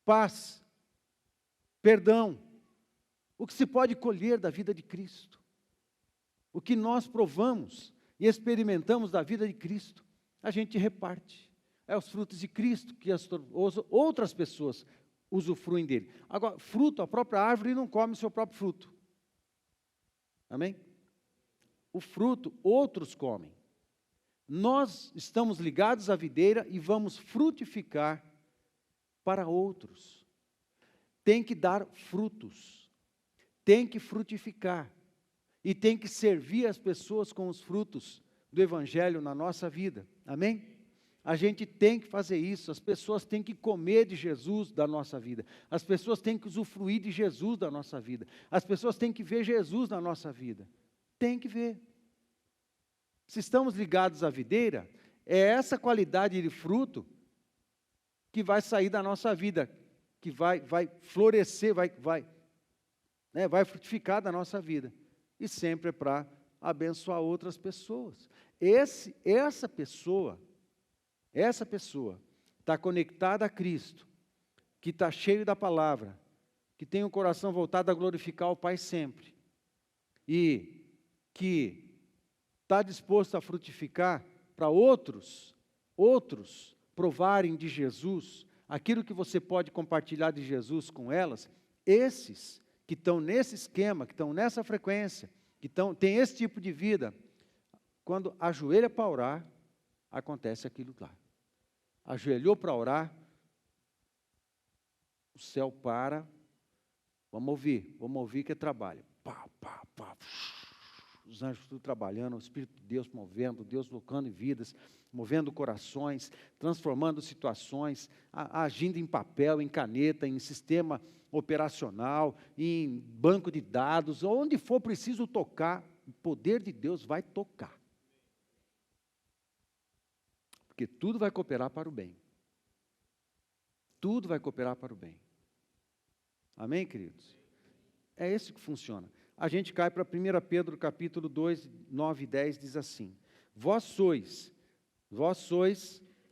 [SPEAKER 1] Paz. Perdão. O que se pode colher da vida de Cristo. O que nós provamos e experimentamos da vida de Cristo, a gente reparte. É os frutos de Cristo que as outras pessoas usufruem dele. Agora, fruto, a própria árvore não come o seu próprio fruto. Amém? O fruto, outros comem. Nós estamos ligados à videira e vamos frutificar para outros. Tem que dar frutos. Tem que frutificar. E tem que servir as pessoas com os frutos do Evangelho na nossa vida. Amém? A gente tem que fazer isso, as pessoas têm que comer de Jesus da nossa vida, as pessoas têm que usufruir de Jesus da nossa vida, as pessoas têm que ver Jesus na nossa vida, tem que ver. Se estamos ligados à videira, é essa qualidade de fruto que vai sair da nossa vida, que vai florescer, vai frutificar da nossa vida, e sempre é para abençoar outras pessoas. Essa pessoa está conectada a Cristo, que está cheio da palavra, que tem o coração voltado a glorificar o Pai sempre, e que está disposto a frutificar para outros provarem de Jesus, aquilo que você pode compartilhar de Jesus com elas, esses que estão nesse esquema, que estão nessa frequência, têm esse tipo de vida, quando ajoelha para orar, acontece aquilo lá. Ajoelhou para orar, o céu para, vamos ouvir que é trabalho. Pá, pá, pá. Os anjos tudo trabalhando, o Espírito de Deus movendo, Deus tocando em vidas, movendo corações, transformando situações, agindo em papel, em caneta, em sistema operacional, em banco de dados, onde for preciso tocar, o poder de Deus vai tocar. Porque tudo vai cooperar para o bem. Tudo vai cooperar para o bem. Amém, queridos? É isso que funciona. A gente cai para 1 Pedro capítulo 2, 9 e 10, diz assim: Vós sois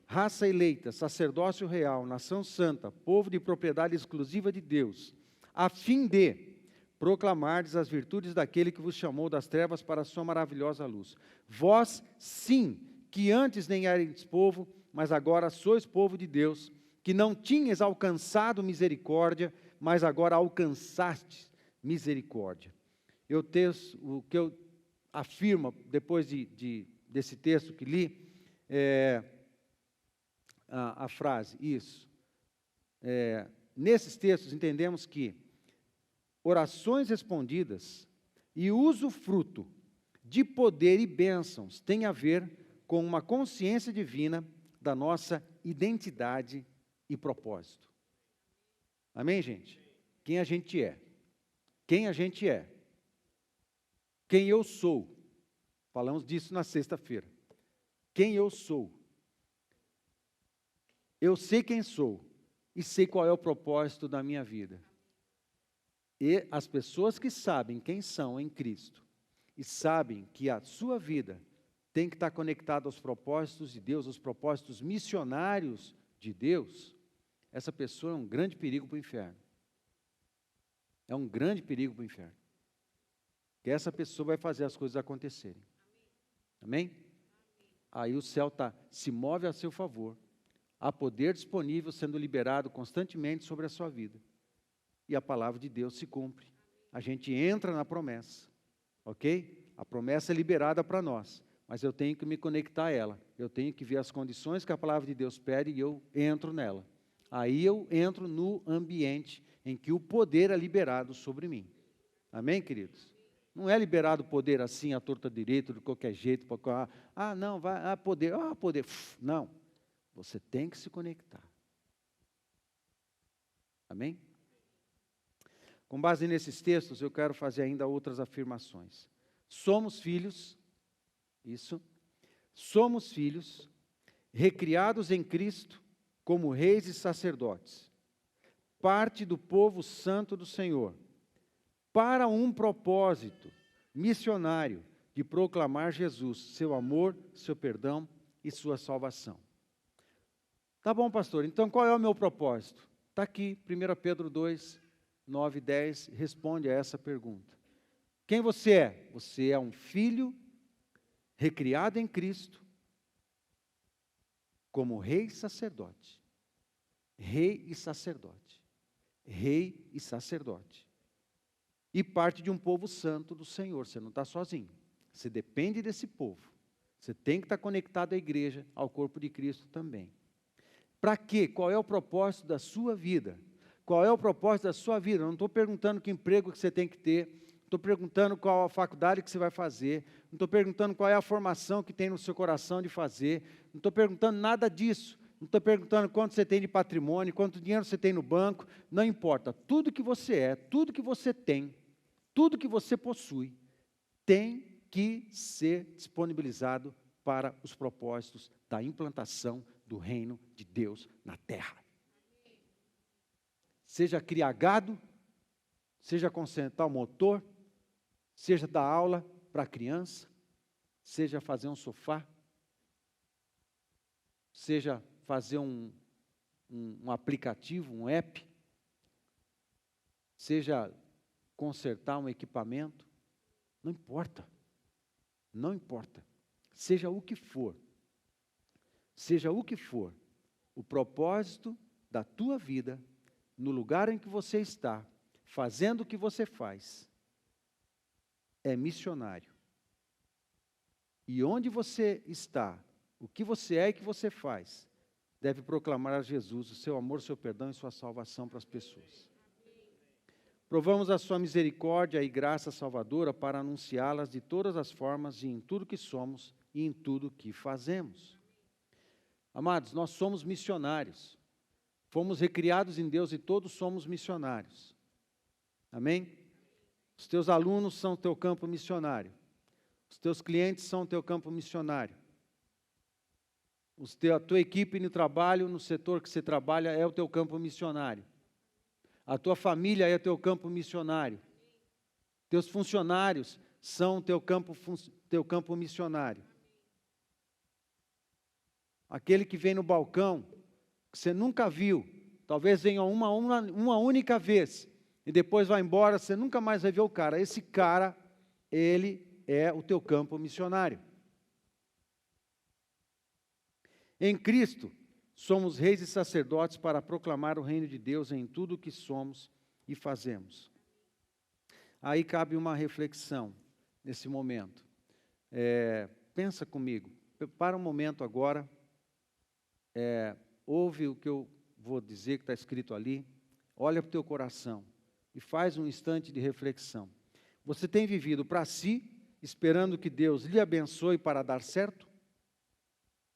[SPEAKER 1] raça eleita, sacerdócio real, nação santa, povo de propriedade exclusiva de Deus, a fim de proclamardes as virtudes daquele que vos chamou das trevas para a sua maravilhosa luz. Vós, sim, que antes nem erais povo, mas agora sois povo de Deus, que não tinhas alcançado misericórdia, mas agora alcançastes misericórdia. O que eu afirmo, depois desse texto que li, a frase, isso. Nesses textos entendemos que orações respondidas e usufruto de poder e bênçãos tem a ver com uma consciência divina da nossa identidade e propósito. Amém, gente? Quem a gente é. Quem a gente é. Quem eu sou. Falamos disso na sexta-feira. Quem eu sou. Eu sei quem sou e sei qual é o propósito da minha vida. E as pessoas que sabem quem são em Cristo e sabem que a sua vida tem que estar conectada aos propósitos de Deus, aos propósitos missionários de Deus, essa pessoa é um grande perigo para o inferno. É um grande perigo para o inferno. Que essa pessoa vai fazer as coisas acontecerem. Amém? Aí o céu se move a seu favor. Há poder disponível sendo liberado constantemente sobre a sua vida. E a palavra de Deus se cumpre. A gente entra na promessa. Ok? A promessa é liberada para nós. Mas eu tenho que me conectar a ela. Eu tenho que ver as condições que a palavra de Deus pede e eu entro nela. Aí eu entro no ambiente em que o poder é liberado sobre mim. Amém, queridos? Não é liberado o poder assim, à torta direita, de qualquer jeito. Não, vai, poder. Poder. Não. Você tem que se conectar. Amém? Com base nesses textos, eu quero fazer ainda outras afirmações. Somos filhos, somos filhos, recriados em Cristo, como reis e sacerdotes, parte do povo santo do Senhor, para um propósito missionário de proclamar Jesus, seu amor, seu perdão e sua salvação. Tá bom, pastor, então qual é o meu propósito? Está aqui, 1 Pedro 2, 9 e 10, responde a essa pergunta. Quem você é? Você é um filho recriado em Cristo, como rei e sacerdote. Rei e sacerdote. Rei e sacerdote. E parte de um povo santo do Senhor. Você não está sozinho. Você depende desse povo. Você tem que estar conectado à igreja, ao corpo de Cristo também. Para quê? Qual é o propósito da sua vida? Qual é o propósito da sua vida? Eu não estou perguntando que emprego que você tem que ter, não estou perguntando qual a faculdade que você vai fazer, não estou perguntando qual é a formação que tem no seu coração de fazer, não estou perguntando nada disso, não estou perguntando quanto você tem de patrimônio, quanto dinheiro você tem no banco, não importa. Tudo que você é, tudo que você tem, tudo que você possui, tem que ser disponibilizado para os propósitos da implantação do reino de Deus na terra. Seja criar gado, seja consertar o motor, seja dar aula para a criança, seja fazer um sofá, seja fazer um aplicativo, um app, seja consertar um equipamento, não importa, não importa, seja o que for, o propósito da tua vida, no lugar em que você está, fazendo o que você faz, é missionário. E onde você está, o que você é e o que você faz, deve proclamar a Jesus o seu amor, o seu perdão e sua salvação para as pessoas. Provamos a sua misericórdia e graça salvadora para anunciá-las de todas as formas e em tudo que somos e em tudo que fazemos. Amados, nós somos missionários. Fomos recriados em Deus e todos somos missionários. Amém? Os teus alunos são o teu campo missionário. Os teus clientes são o teu campo missionário. A tua equipe no trabalho, no setor que você trabalha, é o teu campo missionário. A tua família é o teu campo missionário. Teus funcionários são o teu campo missionário. Aquele que vem no balcão, que você nunca viu, talvez venha uma única vez, e depois vai embora, você nunca mais vai ver o cara. Esse cara, ele é o teu campo missionário. Em Cristo, somos reis e sacerdotes para proclamar o reino de Deus em tudo o que somos e fazemos. Aí cabe uma reflexão nesse momento. Pensa comigo, para um momento agora, ouve o que eu vou dizer que está escrito ali, olha para o teu coração e faz um instante de reflexão. Você tem vivido para si, esperando que Deus lhe abençoe para dar certo?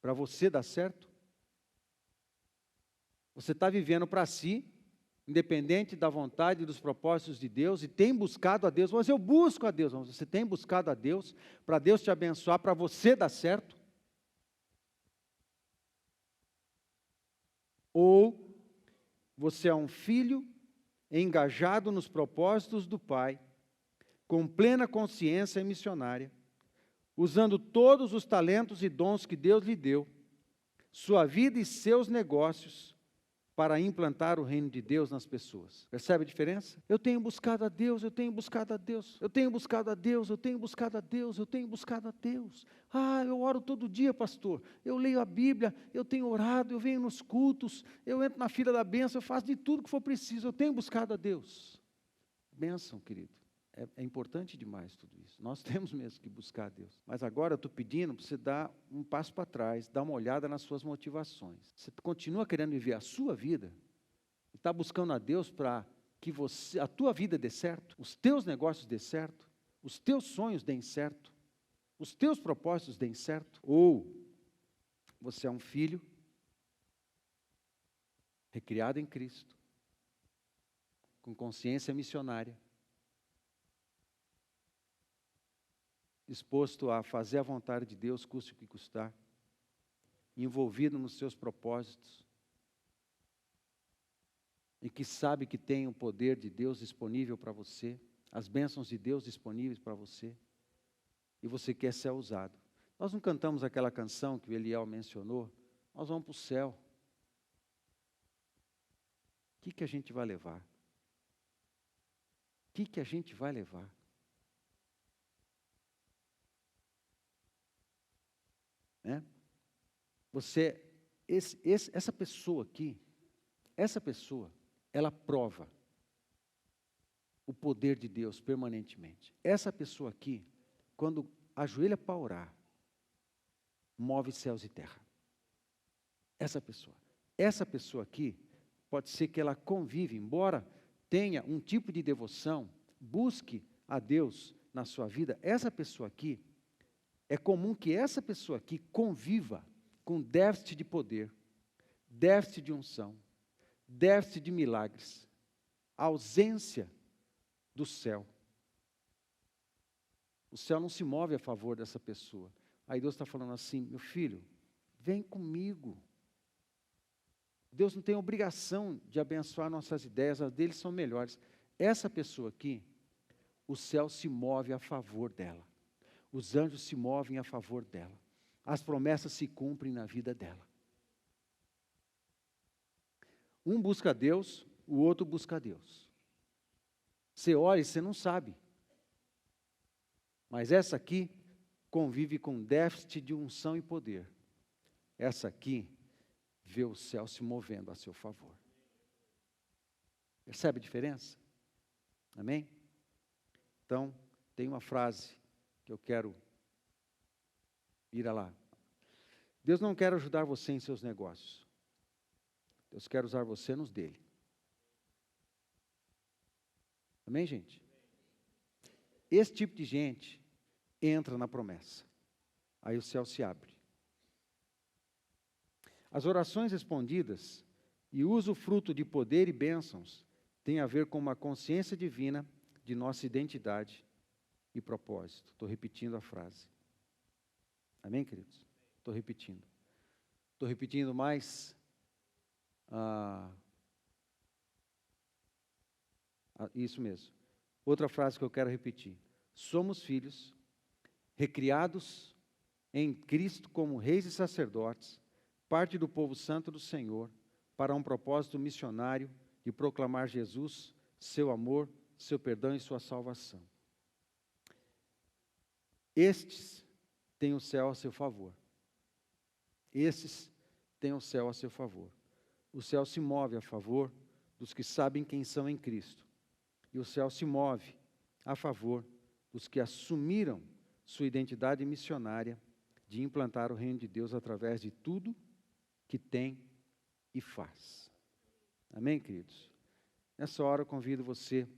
[SPEAKER 1] Para você dar certo? Você está vivendo para si, independente da vontade e dos propósitos de Deus, e tem buscado a Deus, mas eu busco a Deus. Mas você tem buscado a Deus, para Deus te abençoar, para você dar certo? Ou você é um filho engajado nos propósitos do Pai, com plena consciência missionária, usando todos os talentos e dons que Deus lhe deu, sua vida e seus negócios, para implantar o reino de Deus nas pessoas. Percebe a diferença? Eu tenho buscado a Deus, eu tenho buscado a Deus, eu tenho buscado a Deus, eu tenho buscado a Deus, eu tenho buscado a Deus. Eu oro todo dia, pastor, eu leio a Bíblia, eu tenho orado, eu venho nos cultos, eu entro na fila da bênção, eu faço de tudo que for preciso, eu tenho buscado a Deus. Bênção, querido. É importante demais tudo isso. Nós temos mesmo que buscar a Deus. Mas agora eu estou pedindo para você dar um passo para trás, dar uma olhada nas suas motivações. Você continua querendo viver a sua vida e está buscando a Deus para que a tua vida dê certo, os teus negócios dê certo, os teus sonhos deem certo, os teus propósitos deem certo? Ou você é um filho recriado em Cristo, com consciência missionária, disposto a fazer a vontade de Deus, custe o que custar, envolvido nos seus propósitos, e que sabe que tem o poder de Deus disponível para você, as bênçãos de Deus disponíveis para você, e você quer ser usado. Nós não cantamos aquela canção que o Eliel mencionou, nós vamos para o céu. O que a gente vai levar? O que a gente vai levar? Essa pessoa aqui, ela prova o poder de Deus permanentemente. Essa pessoa aqui, quando ajoelha para orar, move céus e terra. Essa pessoa aqui, pode ser que ela convive, embora tenha um tipo de devoção, busque a Deus na sua vida, essa pessoa aqui, é comum que essa pessoa aqui conviva com déficit de poder, déficit de unção, déficit de milagres, ausência do céu. O céu não se move a favor dessa pessoa. Aí Deus está falando assim, meu filho, vem comigo. Deus não tem obrigação de abençoar nossas ideias, as deles são melhores. Essa pessoa aqui, o céu se move a favor dela. Os anjos se movem a favor dela. As promessas se cumprem na vida dela. Um busca a Deus, o outro busca a Deus. Você olha e você não sabe. Mas essa aqui convive com déficit de unção e poder. Essa aqui vê o céu se movendo a seu favor. Percebe a diferença? Amém? Então, tem uma frase que eu quero ir lá. Deus não quer ajudar você em seus negócios. Deus quer usar você nos dele. Amém, gente? Esse tipo de gente entra na promessa. Aí o céu se abre. As orações respondidas e o usufruto de poder e bênçãos têm a ver com uma consciência divina de nossa identidade e propósito. Estou repetindo a frase. Amém, queridos? Estou repetindo. Estou repetindo mais. Isso mesmo. Outra frase que eu quero repetir. Somos filhos, recriados em Cristo como reis e sacerdotes, parte do povo santo do Senhor, para um propósito missionário de proclamar Jesus, seu amor, seu perdão e sua salvação. Estes têm o céu a seu favor. Estes têm o céu a seu favor. O céu se move a favor dos que sabem quem são em Cristo. E o céu se move a favor dos que assumiram sua identidade missionária de implantar o reino de Deus através de tudo que tem e faz. Amém, queridos? Nessa hora eu convido você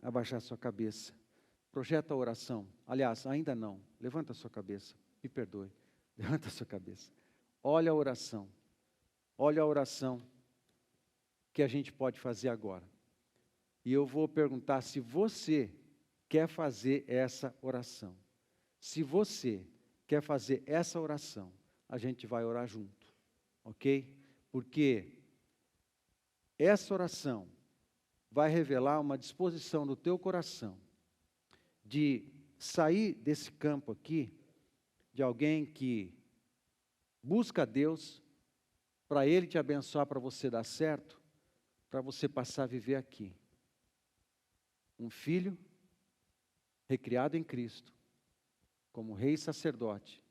[SPEAKER 1] a baixar sua cabeça. Projeta a oração. Aliás, ainda não. Levanta a sua cabeça. Me perdoe. Levanta a sua cabeça. Olha a oração. Olha a oração que a gente pode fazer agora. E eu vou perguntar se você quer fazer essa oração. Se você quer fazer essa oração, a gente vai orar junto. Ok? Porque essa oração vai revelar uma disposição do teu coração de sair desse campo aqui, de alguém que busca a Deus, para Ele te abençoar, para você dar certo, para você passar a viver aqui. Um filho recriado em Cristo, como rei e sacerdote,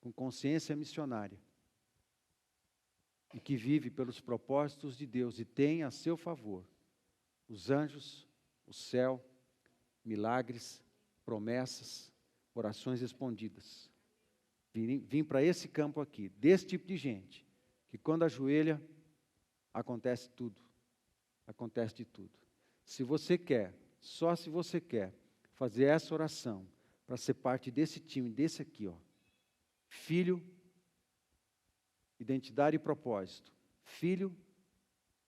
[SPEAKER 1] com consciência missionária, e que vive pelos propósitos de Deus e tem a seu favor os anjos, o céu, milagres, promessas, orações respondidas. Vim para esse campo aqui, desse tipo de gente, que quando ajoelha, acontece tudo. Acontece de tudo. Se você quer, só se você quer, fazer essa oração, para ser parte desse time, desse aqui, ó. Filho, identidade e propósito. Filho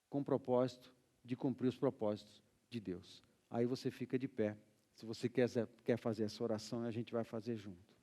[SPEAKER 1] com propósito de cumprir os propósitos de Deus. Aí você fica de pé. Se você quer fazer essa oração, a gente vai fazer junto.